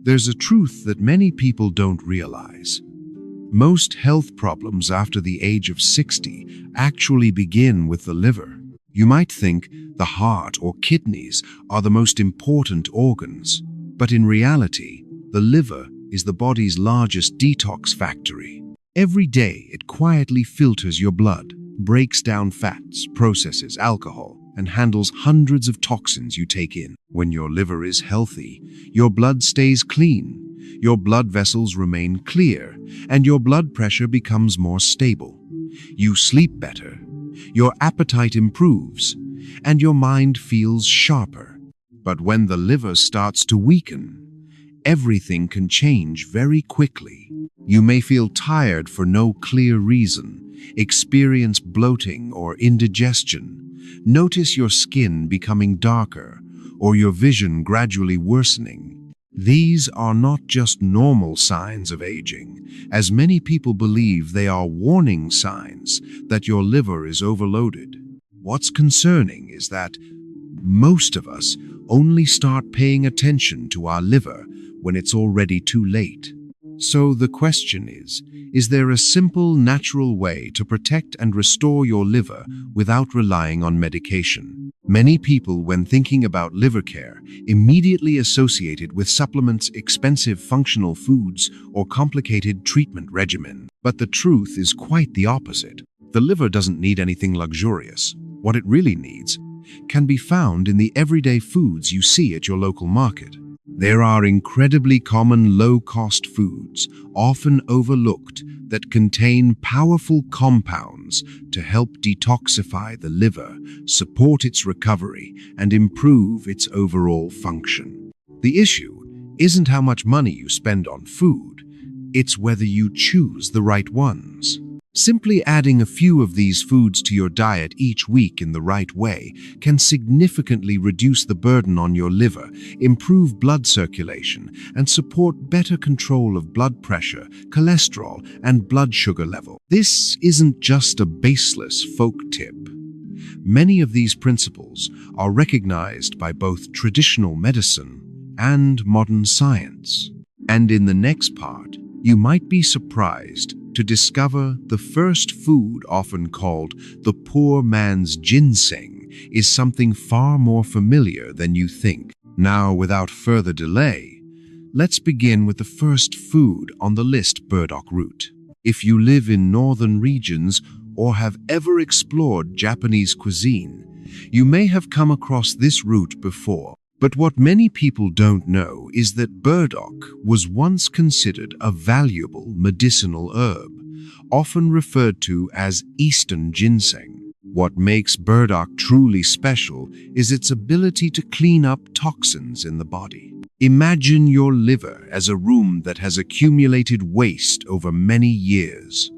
There's a truth that many people don't realize. Most health problems after the age of 60 actually begin with the liver. You might think the heart or kidneys are the most important organs, but in reality, the liver is the body's largest detox factory. Every day, it quietly filters your blood, breaks down fats, processes alcohol, and handles hundreds of toxins you take in. When your liver is healthy, your blood stays clean, your blood vessels remain clear, and your blood pressure becomes more stable. You sleep better, your appetite improves, and your mind feels sharper. But when the liver starts to weaken, everything can change very quickly. You may feel tired for no clear reason, experience bloating or indigestion, notice your skin becoming darker, or your vision gradually worsening. These are not just normal signs of aging, as many people believe they are warning signs that your liver is overloaded. What's concerning is that most of us only start paying attention to our liver when it's already too late. So the question is there a simple, natural way to protect and restore your liver without relying on medication? Many people, when thinking about liver care, immediately associate it with supplements, expensive functional foods, or complicated treatment regimen. But the truth is quite the opposite. The liver doesn't need anything luxurious. What it really needs can be found in the everyday foods you see at your local market. There are incredibly common low-cost foods, often overlooked, that contain powerful compounds to help detoxify the liver, support its recovery, and improve its overall function. The issue isn't how much money you spend on food, it's whether you choose the right ones. Simply adding a few of these foods to your diet each week in the right way can significantly reduce the burden on your liver, improve blood circulation, and support better control of blood pressure, cholesterol, and blood sugar level. This isn't just a baseless folk tip. Many of these principles are recognized by both traditional medicine and modern science. And in the next part, you might be surprised to discover the first food, often called the poor man's ginseng, is something far more familiar than you think. Now, without further delay, let's begin with the first food on the list, burdock root. If you live in northern regions or have ever explored Japanese cuisine, you may have come across this root before. But what many people don't know is that burdock was once considered a valuable medicinal herb, often referred to as Eastern ginseng. What makes burdock truly special is its ability to clean up toxins in the body. Imagine your liver as a room that has accumulated waste over many years.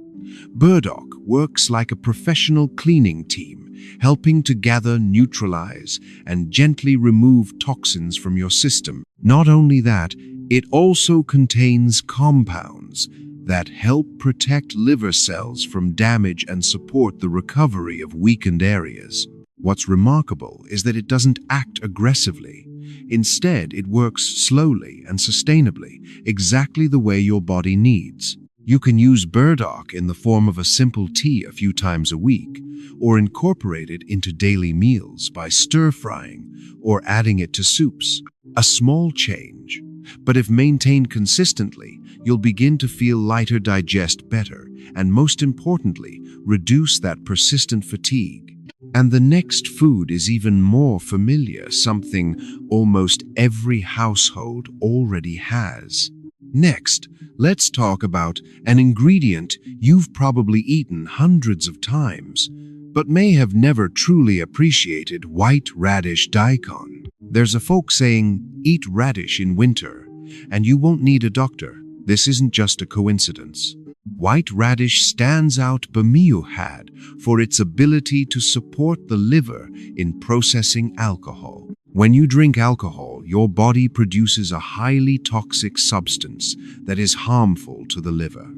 Burdock works like a professional cleaning team, helping to gather, neutralize, and gently remove toxins from your system. Not only that, it also contains compounds that help protect liver cells from damage and support the recovery of weakened areas. What's remarkable is that it doesn't act aggressively. Instead, it works slowly and sustainably, exactly the way your body needs. You can use burdock in the form of a simple tea a few times a week, or incorporate it into daily meals by stir-frying or adding it to soups. A small change, but if maintained consistently, you'll begin to feel lighter, digest better, and most importantly, reduce that persistent fatigue. And the next food is even more familiar, something almost every household already has. Next, let's talk about an ingredient you've probably eaten hundreds of times, but may have never truly appreciated: white radish daikon. There's a folk saying, eat radish in winter, and you won't need a doctor. This isn't just a coincidence. White radish stands out bemiuhad for its ability to support the liver in processing alcohol. When you drink alcohol, your body produces a highly toxic substance that is harmful to the liver.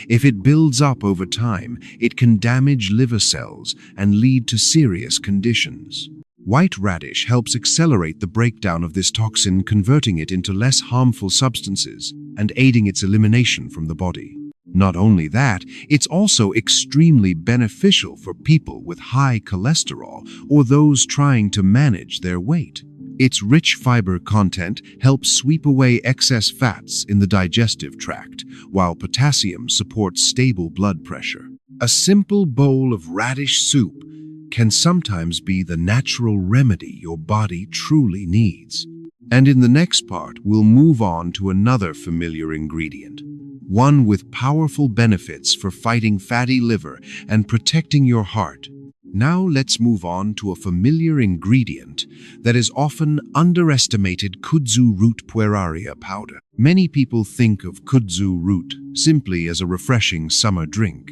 If it builds up over time, it can damage liver cells and lead to serious conditions. White radish helps accelerate the breakdown of this toxin, converting it into less harmful substances and aiding its elimination from the body. Not only that, it's also extremely beneficial for people with high cholesterol or those trying to manage their weight. Its rich fiber content helps sweep away excess fats in the digestive tract, while potassium supports stable blood pressure. A simple bowl of radish soup can sometimes be the natural remedy your body truly needs. And in the next part, we'll move on to another familiar ingredient, one with powerful benefits for fighting fatty liver and protecting your heart. Now let's move on to a familiar ingredient that is often underestimated: kudzu root pueraria powder. Many people think of kudzu root simply as a refreshing summer drink.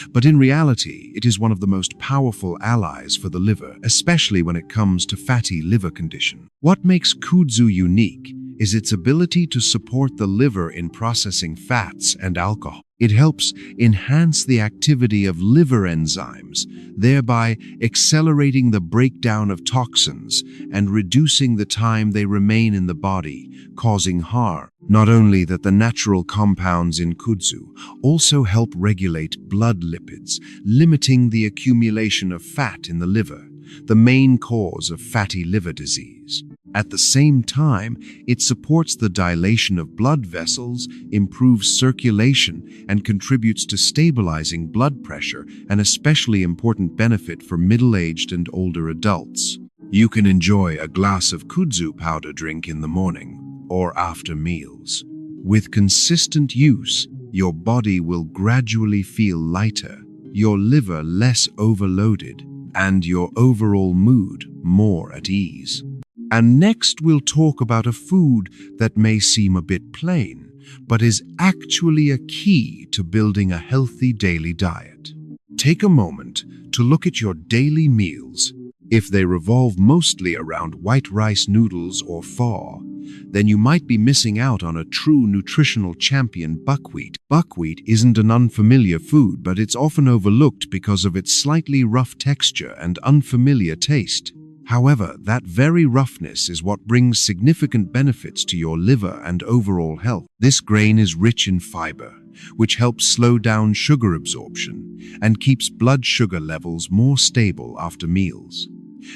But in reality, it is one of the most powerful allies for the liver, especially when it comes to fatty liver condition. What makes kudzu unique is its ability to support the liver in processing fats and alcohol. It helps enhance the activity of liver enzymes, thereby accelerating the breakdown of toxins and reducing the time they remain in the body, causing harm. Not only that, the natural compounds in kudzu also help regulate blood lipids, limiting the accumulation of fat in the liver, the main cause of fatty liver disease. At the same time, it supports the dilation of blood vessels, improves circulation, and contributes to stabilizing blood pressure, an especially important benefit for middle-aged and older adults. You can enjoy a glass of kudzu powder drink in the morning or after meals. With consistent use, your body will gradually feel lighter, your liver less overloaded, and your overall mood more at ease. And next, we'll talk about a food that may seem a bit plain, but is actually a key to building a healthy daily diet. Take a moment to look at your daily meals. If they revolve mostly around white rice noodles or pho, then you might be missing out on a true nutritional champion: buckwheat. Buckwheat isn't an unfamiliar food, but it's often overlooked because of its slightly rough texture and unfamiliar taste. However, that very roughness is what brings significant benefits to your liver and overall health. This grain is rich in fiber, which helps slow down sugar absorption and keeps blood sugar levels more stable after meals.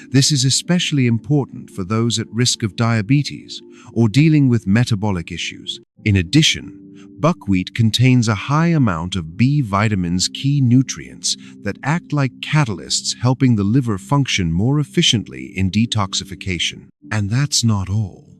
This is especially important for those at risk of diabetes or dealing with metabolic issues. In addition, buckwheat contains a high amount of B vitamins, key nutrients that act like catalysts, helping the liver function more efficiently in detoxification. And that's not all.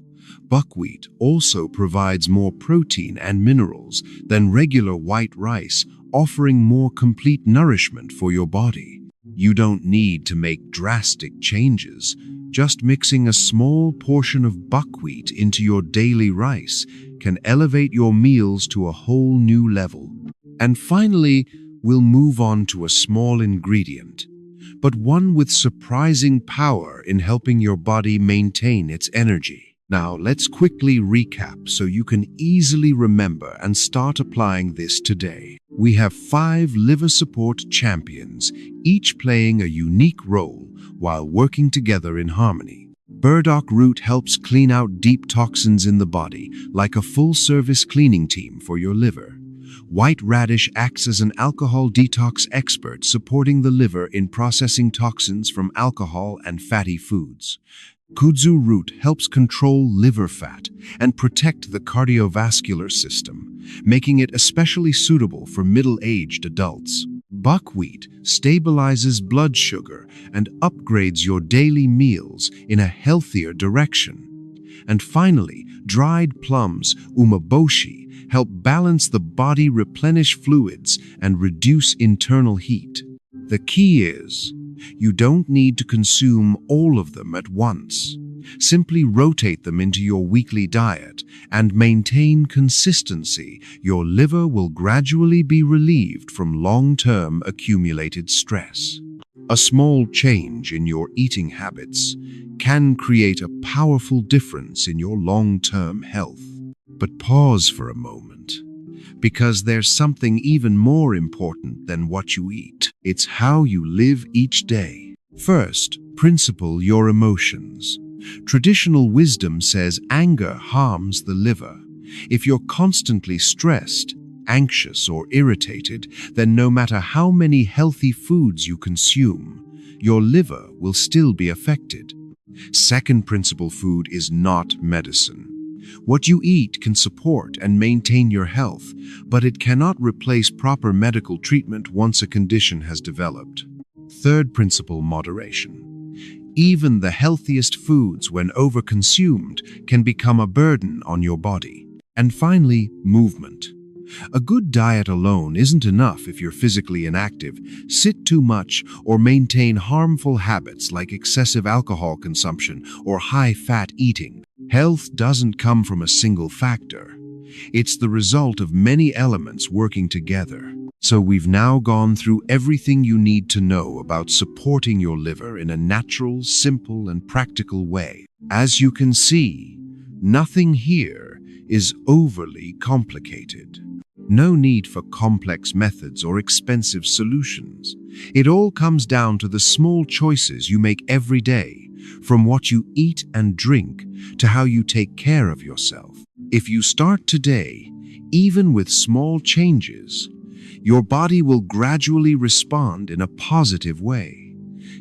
Buckwheat also provides more protein and minerals than regular white rice, offering more complete nourishment for your body. You don't need to make drastic changes. Just mixing a small portion of buckwheat into your daily rice can elevate your meals to a whole new level. And finally, we'll move on to a small ingredient, but one with surprising power in helping your body maintain its energy. Now, let's quickly recap so you can easily remember and start applying this today. We have 5 liver support champions, each playing a unique role while working together in harmony. Burdock root helps clean out deep toxins in the body, like a full-service cleaning team for your liver. White radish acts as an alcohol detox expert, supporting the liver in processing toxins from alcohol and fatty foods. Kudzu root helps control liver fat and protect the cardiovascular system, making it especially suitable for middle-aged adults. Buckwheat stabilizes blood sugar and upgrades your daily meals in a healthier direction. And finally, dried plums, umeboshi, help balance the body, replenish fluids, and reduce internal heat. The key is, you don't need to consume all of them at once. Simply rotate them into your weekly diet and maintain consistency. Your liver will gradually be relieved from long-term accumulated stress. A small change in your eating habits can create a powerful difference in your long-term health. But pause for a moment, because there's something even more important than what you eat. It's how you live each day. First, principle your emotions. Traditional wisdom says anger harms the liver. If you're constantly stressed, anxious, or irritated, then no matter how many healthy foods you consume, your liver will still be affected. Second principle: food is not medicine. What you eat can support and maintain your health, but it cannot replace proper medical treatment once a condition has developed. Third principle: moderation. Even the healthiest foods, when overconsumed, can become a burden on your body. And finally, movement. A good diet alone isn't enough if you're physically inactive, sit too much, or maintain harmful habits like excessive alcohol consumption or high-fat eating. Health doesn't come from a single factor. It's the result of many elements working together. So we've now gone through everything you need to know about supporting your liver in a natural, simple, and practical way. As you can see, nothing here is overly complicated. No need for complex methods or expensive solutions. It all comes down to the small choices you make every day, from what you eat and drink to how you take care of yourself. If you start today, even with small changes, your body will gradually respond in a positive way.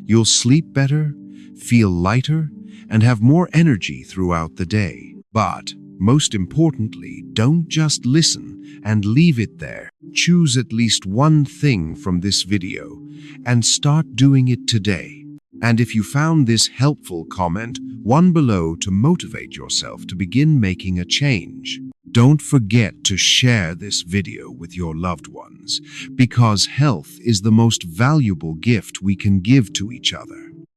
You'll sleep better, feel lighter, and have more energy throughout the day. But most importantly, don't just listen and leave it there. Choose at least one thing from this video and start doing it today. And if you found this helpful, comment one below to motivate yourself to begin making a change. Don't forget to share this video with your loved ones, because health is the most valuable gift we can give to each other.